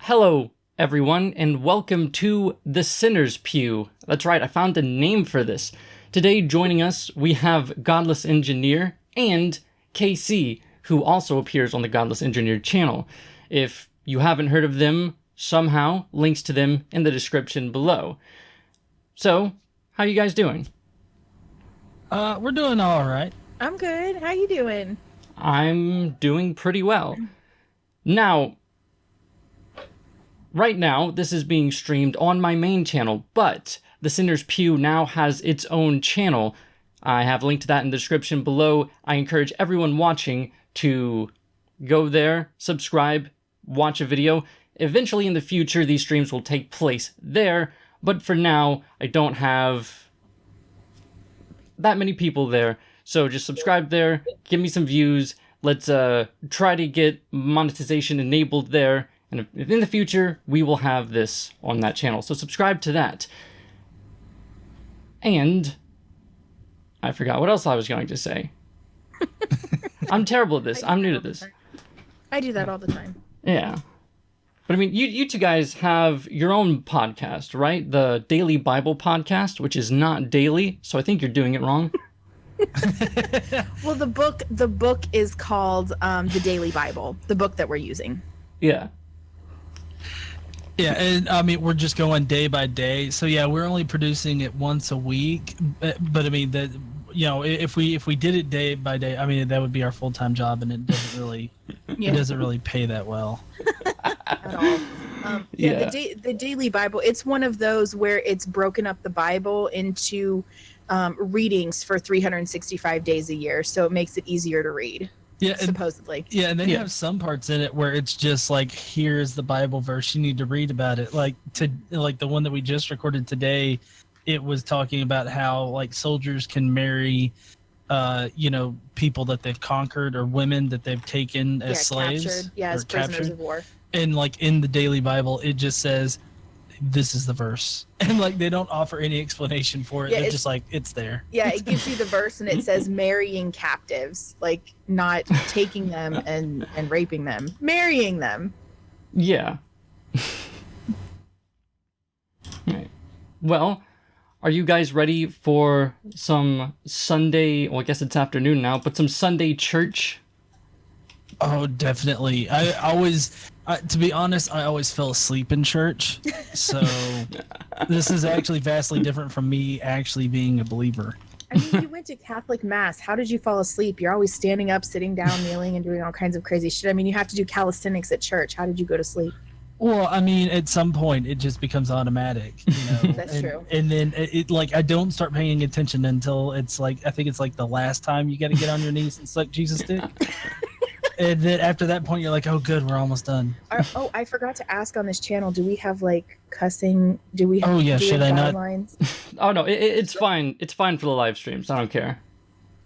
Hello, everyone, and welcome to The Sinner's Pew. That's right, I found a name for this. Today, joining us, we have Godless Engineer and KC, who also appears on the Godless Engineer channel. If you haven't heard of them, somehow, links to them in the description below. So, how you guys doing? We're doing all right. I'm good. How you doing? I'm doing pretty well. Now, right now, this is being streamed on my main channel, but The Sinner's Pew now has its own channel. I have a link to that in the description below. I encourage everyone watching to go there, subscribe, watch a video. Eventually in the future, these streams will take place there, but for now, I don't have that many people there. So just subscribe there, give me some views. Let's try to get monetization enabled there. And if in the future, we will have this on that channel. So subscribe to that. And I forgot what else I was going to say. I'm terrible at this. I'm new to this. I do that all the time. Yeah. But I mean, you two guys have your own podcast, right? The Daily Bible Podcast, which is not daily. So I think you're doing it wrong. Well, the book is called The Daily Bible, the book that we're using. Yeah. Yeah, and I mean, we're just going day by day. So yeah, we're only producing it once a week. But I mean, that, you know, if we did it day by day, I mean, that would be our full-time job, and it doesn't really it doesn't really pay that well At all. The Daily Bible, it's one of those where it's broken up the Bible into readings for 365 days a year, so it makes it easier to read. Yeah, supposedly. Yeah, and they have some parts in it where it's just like, here's the Bible verse, you need to read about it. Like the one that we just recorded today, it was talking about how like soldiers can marry people that they've conquered or women that they've taken as slaves. Captured. Yeah, as prisoners of war. And like in the Daily Bible, it just says, this is the verse. And like they don't offer any explanation for it. They're just like, it's there. Yeah, it gives you the verse and it says marrying captives, like not taking them and raping them, marrying them. Yeah. Right. Well, are you guys ready for some Sunday, well, I guess it's afternoon now, but some Sunday church? Oh, definitely. I always, to be honest, I always fell asleep in church. So this is actually vastly different from me actually being a believer. I mean, you went to Catholic Mass. How did you fall asleep? You're always standing up, sitting down, kneeling, and doing all kinds of crazy shit. I mean, you have to do calisthenics at church. How did you go to sleep? Well, I mean, at some point, it just becomes automatic, you know. That's true. And then it like, I don't start paying attention until it's like, I think it's like the last time you got to get on your knees and suck Jesus' dick. And then after that point, you're like, oh, good, we're almost done. Oh, I forgot to ask on this channel, do we have, like, cussing? Do we have should I not? Oh, no, it's fine. It's fine for the live streams. I don't care.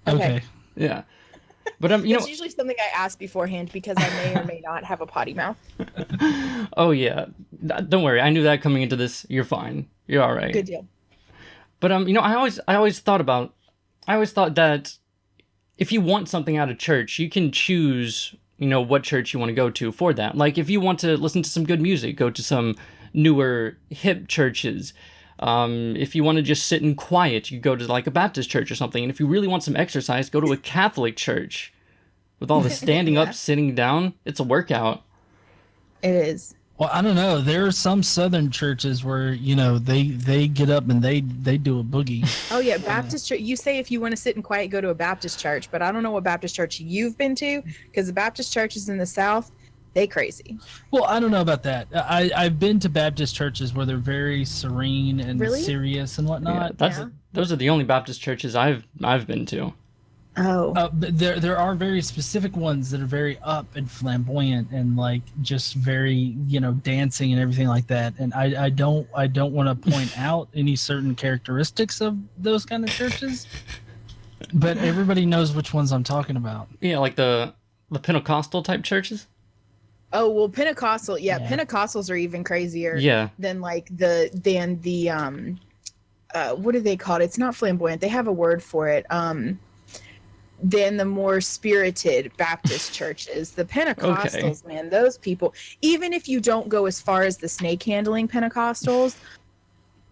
Okay. Yeah. But, it's usually something I ask beforehand because I may or may not have a potty mouth. Oh, yeah. Don't worry. I knew that coming into this. You're fine. You're all right. Good deal. But, I always thought that if you want something out of church, you can choose, what church you want to go to for that. Like, if you want to listen to some good music, go to some newer, hip churches. If you want to just sit in quiet, you go to, like, a Baptist church or something. And if you really want some exercise, go to a Catholic church. With all the standing up, sitting down, it's a workout. It is. Well, I don't know. There are some Southern churches where, they get up and they do a boogie. Oh, yeah. Baptist church. You say if you want to sit in quiet, go to a Baptist church. But I don't know what Baptist church you've been to, because the Baptist churches in the South, they crazy. Well, I don't know about that. I've been to Baptist churches where they're very serene and serious and whatnot. Yeah, those are the only Baptist churches I've been to. Oh. But there are very specific ones that are very up and flamboyant and like just very, dancing and everything like that. And I don't want to point out any certain characteristics of those kind of churches, but everybody knows which ones I'm talking about. Yeah, like the Pentecostal type churches. Oh, well, Pentecostal. Yeah, Pentecostals are even crazier. Yeah. Than the what do they call it? It's not flamboyant. They have a word for it. than the more spirited Baptist churches. The Pentecostals, man, those people, even if you don't go as far as the snake handling Pentecostals,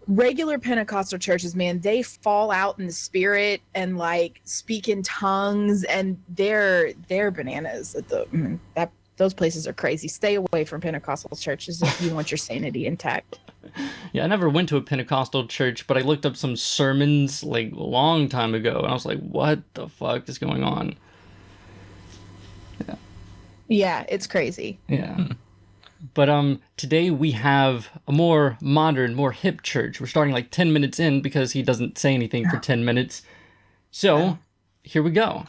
regular Pentecostal churches, man, they fall out in the spirit and like speak in tongues, and they're bananas at those places are crazy. Stay away from Pentecostal churches if you want your sanity intact. Yeah, I never went to a Pentecostal church, but I looked up some sermons like a long time ago, and I was like, what the fuck is going on? Yeah, it's crazy. Yeah. But today we have a more modern, more hip church. We're starting like 10 minutes in because he doesn't say anything for 10 minutes. So, here we go.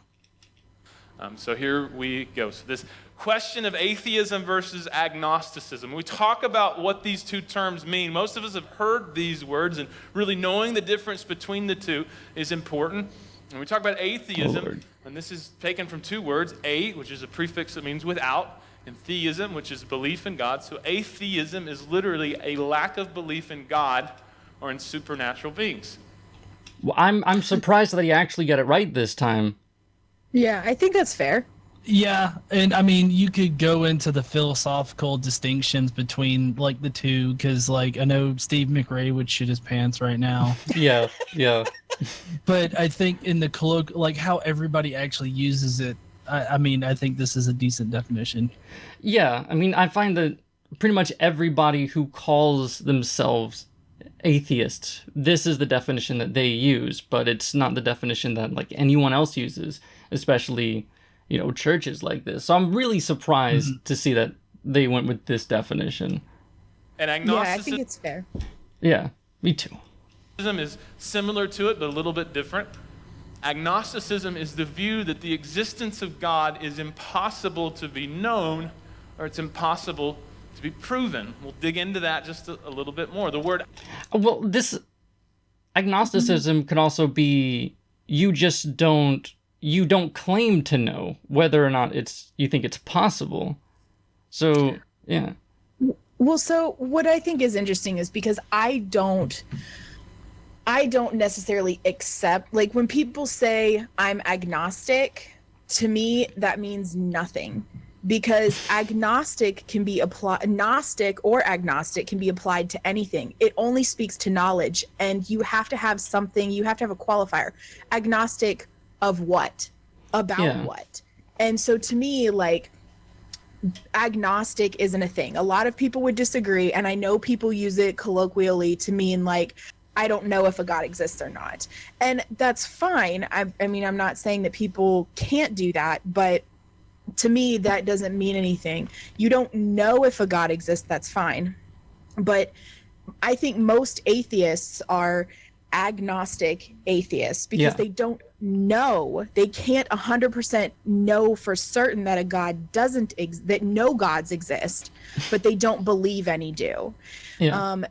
So here we go. So this question of atheism versus agnosticism. We talk about what these two terms mean. Most of us have heard these words, and really knowing the difference between the two is important. And we talk about atheism, and this is taken from two words, a, which is a prefix that means without, and theism, which is belief in God. So atheism is literally a lack of belief in God or in supernatural beings. Well, I'm surprised that he actually got it right this time. Yeah, I think that's fair. Yeah, and I mean, you could go into the philosophical distinctions between like the two, because like I know Steve McRae would shit his pants right now. Yeah. But I think in the like how everybody actually uses it, I mean, I think this is a decent definition. Yeah, I mean, I find that pretty much everybody who calls themselves atheists, this is the definition that they use, but it's not the definition that like anyone else uses, especially, you know, churches like this. So I'm really surprised to see that they went with this definition. And agnosticism, yeah, I think it's fair. Yeah, me too. Is similar to it, but a little bit different. Agnosticism is the view that the existence of God is impossible to be known, or it's impossible to be proven. We'll dig into that just a little bit more. The word... Well, this agnosticism could also be you don't claim to know whether or not you think it's possible. So, yeah. Well, so what I think is interesting is because I don't necessarily accept, like when people say I'm agnostic, to me that means nothing, because agnostic can be applied, Gnostic or agnostic can be applied to anything. It only speaks to knowledge, and you have to have something, you have to have a qualifier. Agnostic of what? About what? And so to me, like, agnostic isn't a thing. A lot of people would disagree, and I know people use it colloquially to mean like, I don't know if a God exists or not. And that's fine. I mean, I'm not saying that people can't do that, but to me, that doesn't mean anything. You don't know if a God exists, that's fine. But I think most atheists are agnostic atheists because they don't know. They can't 100% know for certain that a God doesn't that no gods exist, but they don't believe any do. Yeah.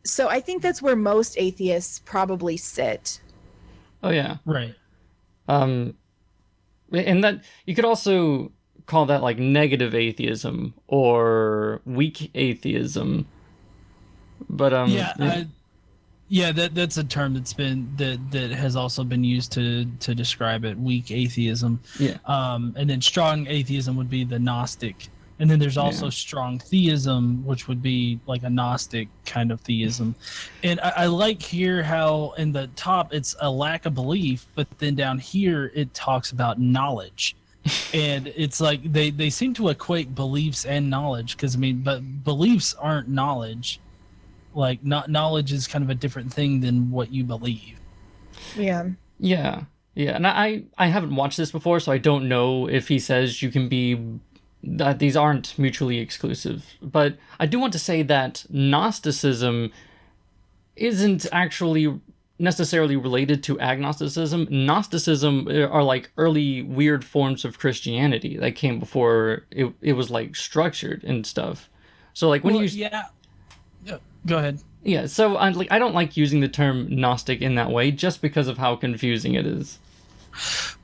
So I think that's where most atheists probably sit. Oh yeah. Right. And that you could also call that like negative atheism or weak atheism. But that's a term that's been that has also been used to describe it, weak atheism. Yeah. And then strong atheism would be the Gnostic. And then there's also strong theism, which would be like a Gnostic kind of theism. And I like here how in the top it's a lack of belief, but then down here it talks about knowledge. And it's like they seem to equate beliefs and knowledge, because I mean, but beliefs aren't knowledge. Like knowledge is kind of a different thing than what you believe. Yeah. Yeah. Yeah. And I haven't watched this before, so I don't know if he says you can be... that these aren't mutually exclusive. But I do want to say that Gnosticism isn't actually necessarily related to agnosticism. Gnosticism are like early weird forms of Christianity that came before it was like structured and stuff. So like when go ahead. Yeah, so I don't like using the term Gnostic in that way just because of how confusing it is.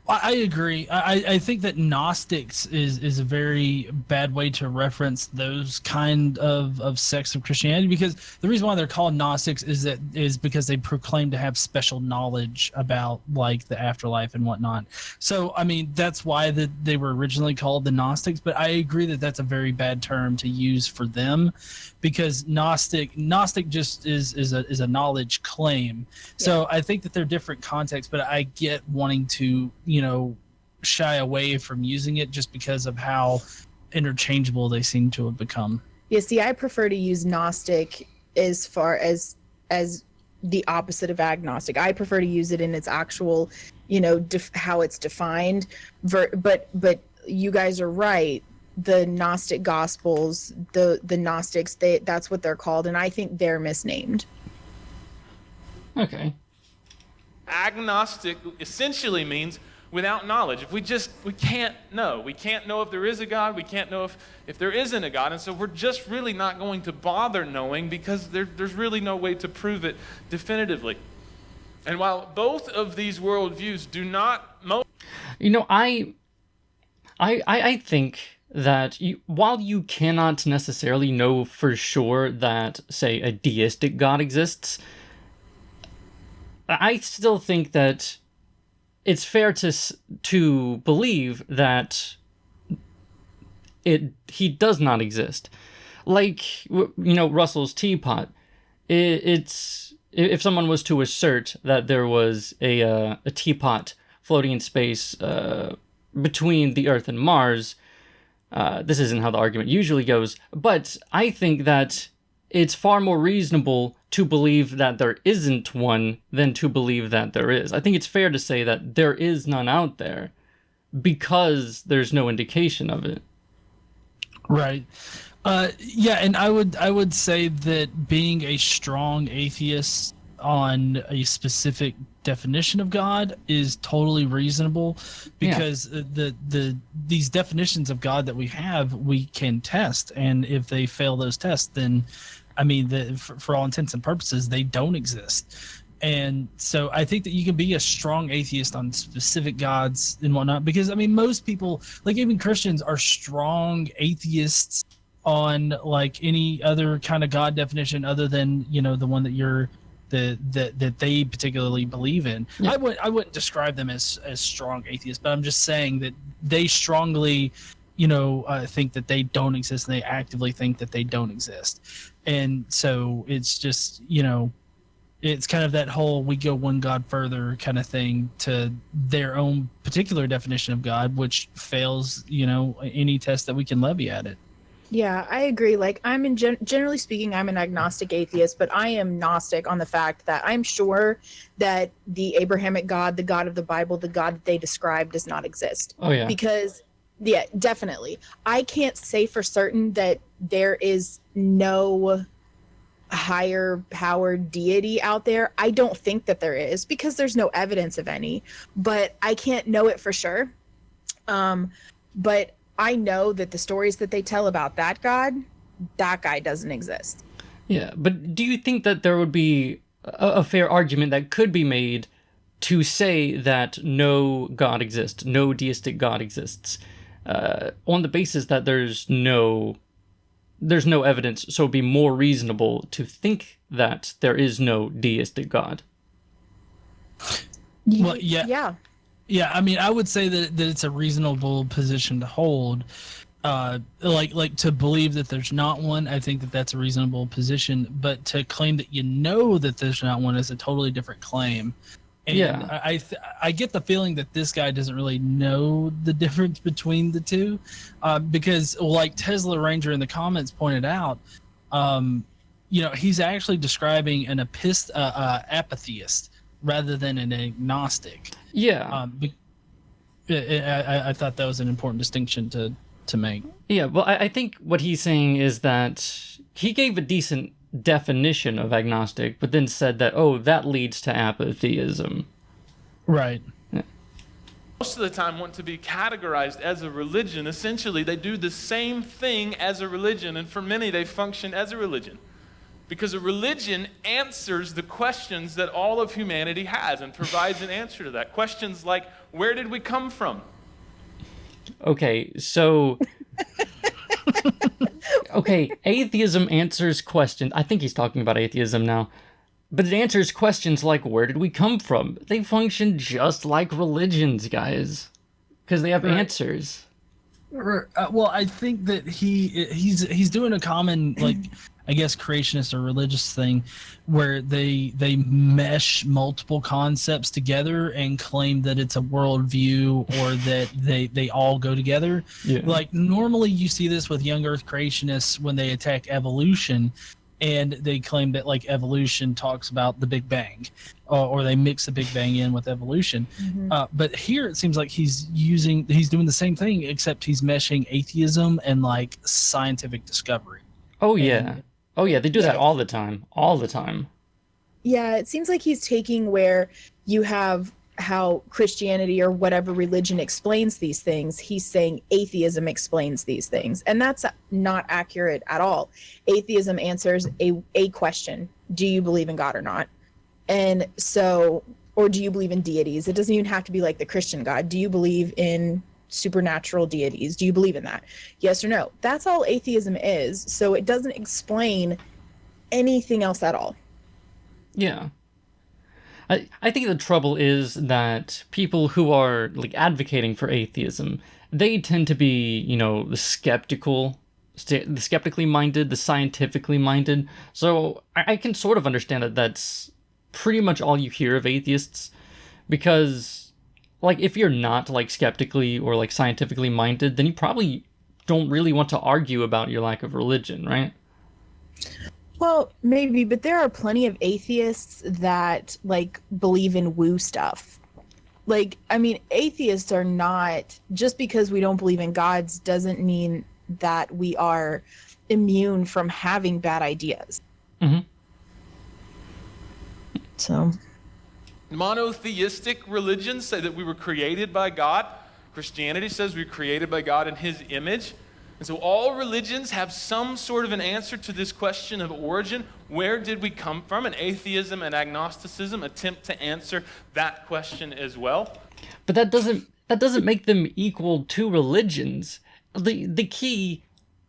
I agree. I think that Gnostics is a very bad way to reference those kind of sects of Christianity, because the reason why they're called Gnostics is because they proclaim to have special knowledge about like the afterlife and whatnot. So I mean that's why they were originally called the Gnostics. But I agree that that's a very bad term to use for them, because Gnostic just is a knowledge claim. So I think that they're different contexts, but I get wanting to shy away from using it just because of how interchangeable they seem to have become. Yeah, see, I prefer to use Gnostic as far as the opposite of agnostic. I prefer to use it in its actual, how it's defined. But you guys are right. The Gnostic Gospels, the Gnostics, that's what they're called, and I think they're misnamed. Okay. Agnostic essentially means without knowledge. If we can't know. We can't know if there is a God. We can't know if there isn't a God. And so we're just really not going to bother knowing, because there's really no way to prove it definitively. And while both of these worldviews do not... I think that while you cannot necessarily know for sure that, say, a deistic God exists, I still think that it's fair to believe that he does not exist. Like, Russell's teapot. It's if someone was to assert that there was a teapot floating in space between the Earth and Mars, this isn't how the argument usually goes, but I think that it's far more reasonable to believe that there isn't one than to believe that there is. I think it's fair to say that there is none out there because there's no indication of it. Right. And I would say that being a strong atheist on a specific definition of God is totally reasonable, because these definitions of God that we can test, and if they fail those tests, then I mean, for all intents and purposes, they don't exist. And so I think that you can be a strong atheist on specific gods and whatnot, because I mean, most people, like even Christians, are strong atheists on like any other kind of God definition other than the one that that they particularly believe in. Yeah. I wouldn't describe them as strong atheists, but I'm just saying that they strongly think that they don't exist, and they actively think that they don't exist. And so it's just it's kind of that whole we go one God further kind of thing to their own particular definition of God, which fails any test that we can levy at it. Yeah, I agree. Like, generally speaking, I'm an agnostic atheist, but I am Gnostic on the fact that I'm sure that the Abrahamic God, the God of the Bible, the God that they describe, does not exist. Oh, yeah. Because, yeah, definitely. I can't say for certain that there is no higher powered deity out there. I don't think that there is, because there's no evidence of any, but I can't know it for sure. But I know that the stories that they tell about that guy doesn't exist. Yeah, but do you think that there would be a fair argument that could be made to say that no God exists, no deistic God exists, on the basis that there's no evidence, so it'd be more reasonable to think that there is no deistic God? Well, yeah. Yeah, I mean, I would say that it's a reasonable position to hold. Like to believe that there's not one, I think that that's a reasonable position. But to claim that that there's not one is a totally different claim. And yeah. I get the feeling that this guy doesn't really know the difference between the two, because like Tesla Ranger in the comments pointed out, he's actually describing an apatheist rather than an agnostic. Yeah. I thought that was an important distinction to make. Yeah, well, I think what he's saying is that he gave a decent definition of agnostic, but then said that, that leads to apatheism. Right. Yeah. Most of the time want to be categorized as a religion. Essentially, they do the same thing as a religion, and for many, they function as a religion. Because a religion answers the questions that all of humanity has and provides an answer to that. Questions like, where did we come from? Okay, so... Okay, atheism answers questions. I think he's talking about atheism now. But it answers questions like, where did we come from? They function just like religions, guys. Because they have answers. Well, I think that he's doing a common, like, I guess, creationist or religious thing where they mesh multiple concepts together and claim that it's a worldview or that they all go together. Yeah. Like, normally you see this with young earth creationists when they attack evolution, and they claim that, like, evolution talks about the Big Bang, or they mix the Big Bang in with evolution. But here it seems like he's doing the same thing, except he's meshing atheism and, like, scientific discovery. Oh, yeah. They do that all the time. All the time. Yeah, it seems like he's taking where you have how Christianity or whatever religion explains these things, he's saying atheism explains these things. And that's not accurate at all. Atheism answers a question. Do you believe in God or not? And so, or do you believe in deities? It doesn't even have to be like the Christian God. Do you believe in supernatural deities? Do you believe in that? Yes or no? That's all atheism is. So it doesn't explain anything else at all. Yeah. I think the trouble is that people who are, like, advocating for atheism, they tend to be, you know, the skeptically minded, the scientifically minded. So I can sort of understand that that's pretty much all you hear of atheists, because, like, if you're not, like, skeptically or, like, scientifically minded, then you probably don't really want to argue about your lack of religion, right? Well, maybe, but there are plenty of atheists that, like, believe in woo stuff. Like, I mean, atheists are not, just because we don't believe in gods doesn't mean that we are immune from having bad ideas. Mm-hmm. So, monotheistic religions say that we were created by God. Christianity says we were created by God in his image. And so all religions have some sort of an answer to this question of origin. Where did we come from? And atheism and agnosticism attempt to answer that question as well. But that doesn't make them equal to religions. The key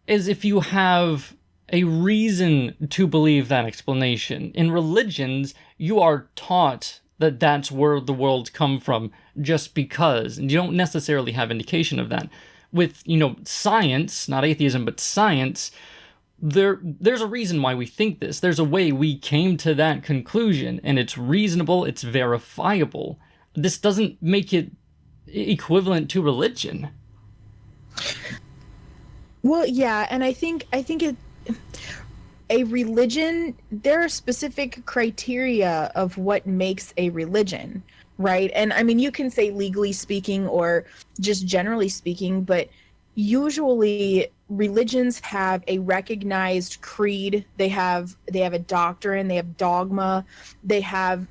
is if you have a reason to believe that explanation. In religions, you are taught that that's where the world's come from just because, and you don't necessarily have indication of that. With, you know, science, not atheism, but science, there's a reason why we think this. There's a way we came to that conclusion, and it's reasonable, it's verifiable. This doesn't make it equivalent to religion. well, yeah, and I think a religion, there are specific criteria of what makes a religion. Right. And I mean, you can say legally speaking or just generally speaking, but usually religions have a recognized creed. They have a doctrine, they have dogma, they have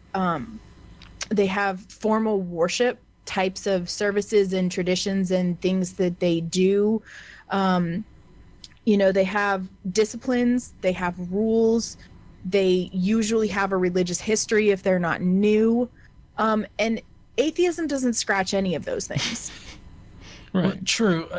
formal worship types of services and traditions and things that they do. You know, they have disciplines, they have rules, they usually have a religious history if they're not new. And atheism doesn't scratch any of those things. Right. Well, true.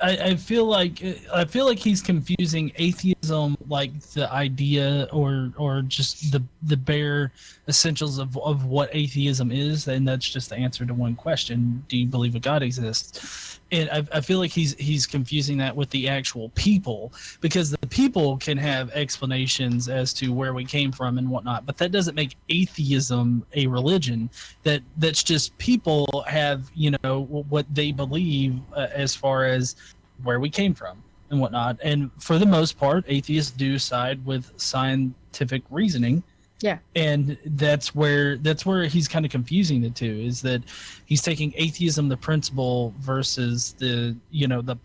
I feel like he's confusing atheism, like the idea or just the bare essentials of what atheism is, and that's just the answer to one question: do you believe a God exists? And I feel like he's confusing that with the actual people, because the people can have explanations as to where we came from and whatnot, but that doesn't make atheism a religion. That's just people have, you know, what they believe as far as where we came from and whatnot. And for the most part, atheists do side with scientific reasoning. Yeah. And that's where he's kind of confusing the two, is that he's taking atheism, the principle, versus the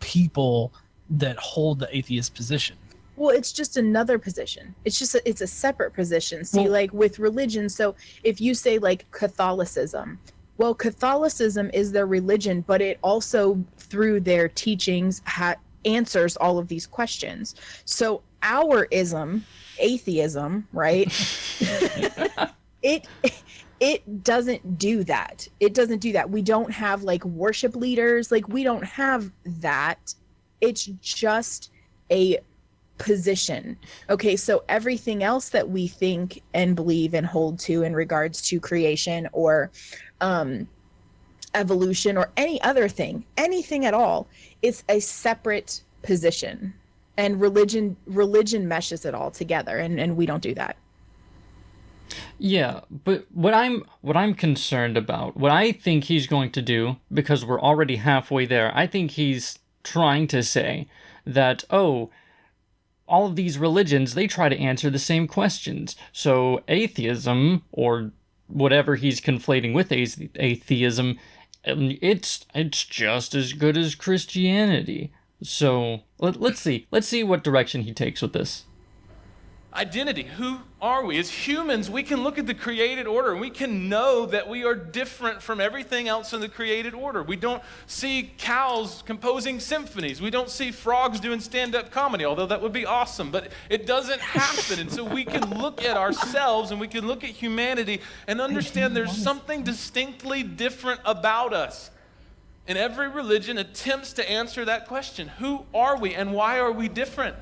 people that hold the atheist position. Well, it's just another position. It's a separate position. See, like with religion, so if you say like Catholicism, well, Catholicism is their religion, but it also, through their teachings, answers all of these questions. So our ism, atheism, right? it doesn't do that. It doesn't do that. We don't have like worship leaders. Like we don't have that. It's just a position. Okay, so everything else that we think and believe and hold to in regards to creation or evolution or any other thing, anything at all, it's a separate position. And religion meshes it all together, and we don't do that. Yeah, but what I'm concerned about, what I think he's going to do, because we're already halfway there, I think he's trying to say that, oh, all of these religions, they try to answer the same questions. So atheism, or whatever he's conflating with atheism, it's just as good as Christianity. So let's see what direction he takes with this. Identity. Who are we? As humans, we can look at the created order and we can know that we are different from everything else in the created order. We don't see cows composing symphonies. We don't see frogs doing stand-up comedy, although that would be awesome, but it doesn't happen. And so we can look at ourselves and we can look at humanity and understand there's something distinctly different about us. And every religion attempts to answer that question. Who are we and why are we different?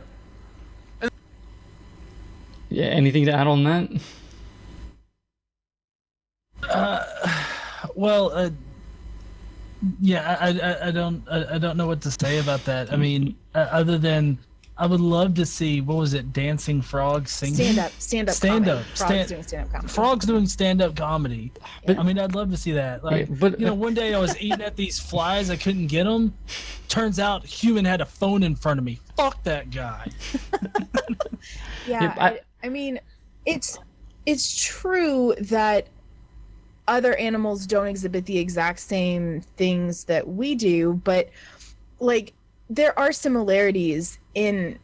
Yeah, anything to add on that? Yeah, I don't know what to say about that. I mean, other than I would love to see, what was it, dancing frogs singing? Stand up. Frogs doing stand-up comedy. Frogs doing stand-up comedy. I mean, I'd love to see that. Like, one day I was eating at these flies, I couldn't get them. Turns out human had a phone in front of me. Fuck that guy. Yeah, I mean, it's true that other animals don't exhibit the exact same things that we do, but like there are similarities in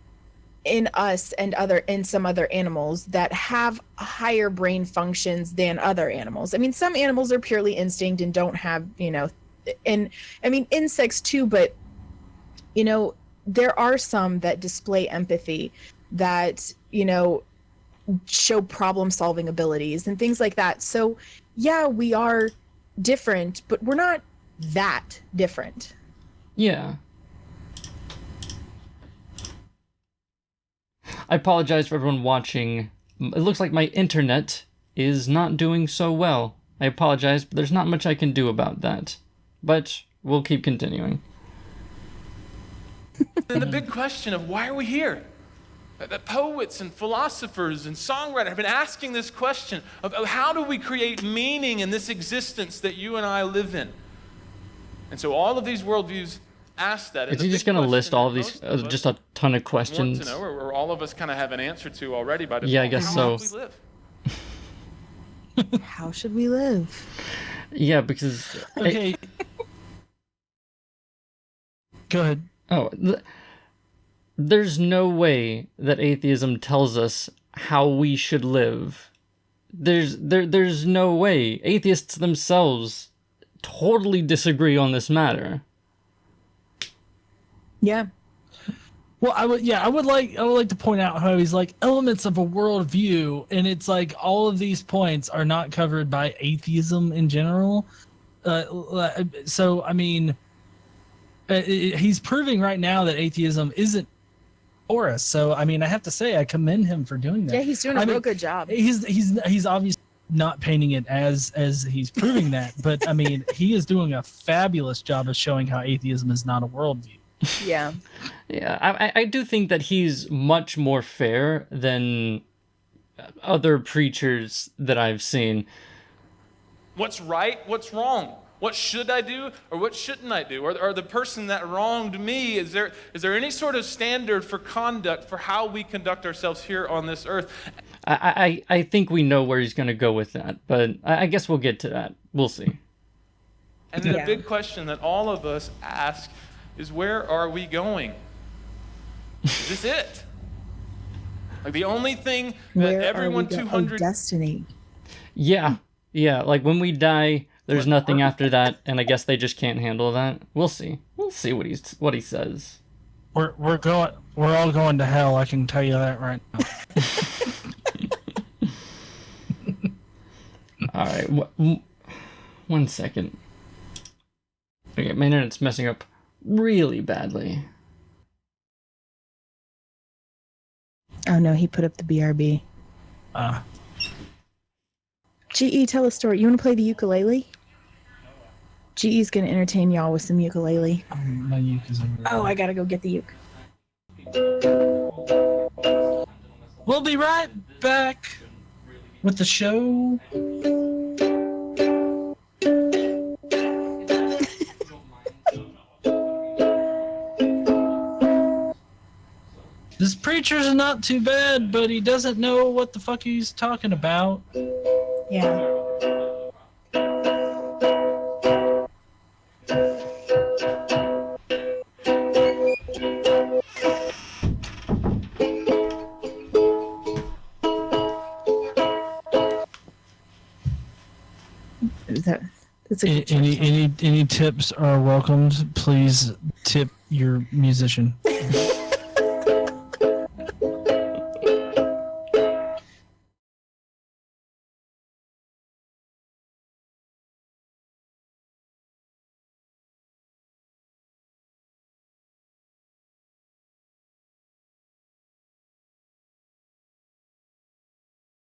us and in some other animals that have higher brain functions than other animals. I mean, some animals are purely instinct and don't have, and I mean insects too, but there are some that display empathy, that show problem solving abilities and things like that. So yeah, we are different, but we're not that different. Yeah. I apologize for everyone watching. It looks like my internet is not doing so well. I apologize, but there's not much I can do about that. But we'll keep continuing. And the big question of why are we here? That poets and philosophers and songwriters have been asking this question of how do we create meaning in this existence that you and I live in? And so all of these worldviews ask that. Is he just going to list all of these, just a ton of questions? Want to know, or all of us kind of have an answer to already by default. Yeah, I guess so. How should we live? How should we live? Yeah, because... Okay. Go ahead. Oh, there's no way that atheism tells us how we should live. There's no way. Atheists themselves totally disagree on this matter. Yeah. Well, I would like to point out how he's like elements of a worldview, and it's like all of these points are not covered by atheism in general. So I mean, he's proving right now that atheism isn't for us. So I mean, I have to say I commend him for doing that. Yeah, he's doing a real good job. He's obviously not painting it as he's proving that, but I mean, he is doing a fabulous job of showing how atheism is not a worldview. Yeah. Yeah, I do think that he's much more fair than other preachers that I've seen. What's right? What's wrong? What should I do or what shouldn't I do? Or the person that wronged me, is there any sort of standard for conduct for how we conduct ourselves here on this earth? I think we know where he's going to go with that, but I guess we'll get to that. We'll see. And then a big question that all of us ask is, where are we going? Is this it? Like the only thing that everyone 200 destiny. Yeah, like when we die, there's nothing after that, and I guess they just can't handle that. We'll see. We'll see what he says. We're all going to hell. I can tell you that right now. All right, 1 second. Okay, my internet's messing up really badly. Oh no, he put up the BRB. GE, tell a story. You want to play the ukulele? GE's gonna entertain y'all with some ukulele. My uke is over there. Oh, I gotta go get the uke. We'll be right back with the show. This preacher's not too bad, but he doesn't know what the fuck he's talking about. Yeah. Any tips are welcomed. Please tip your musician.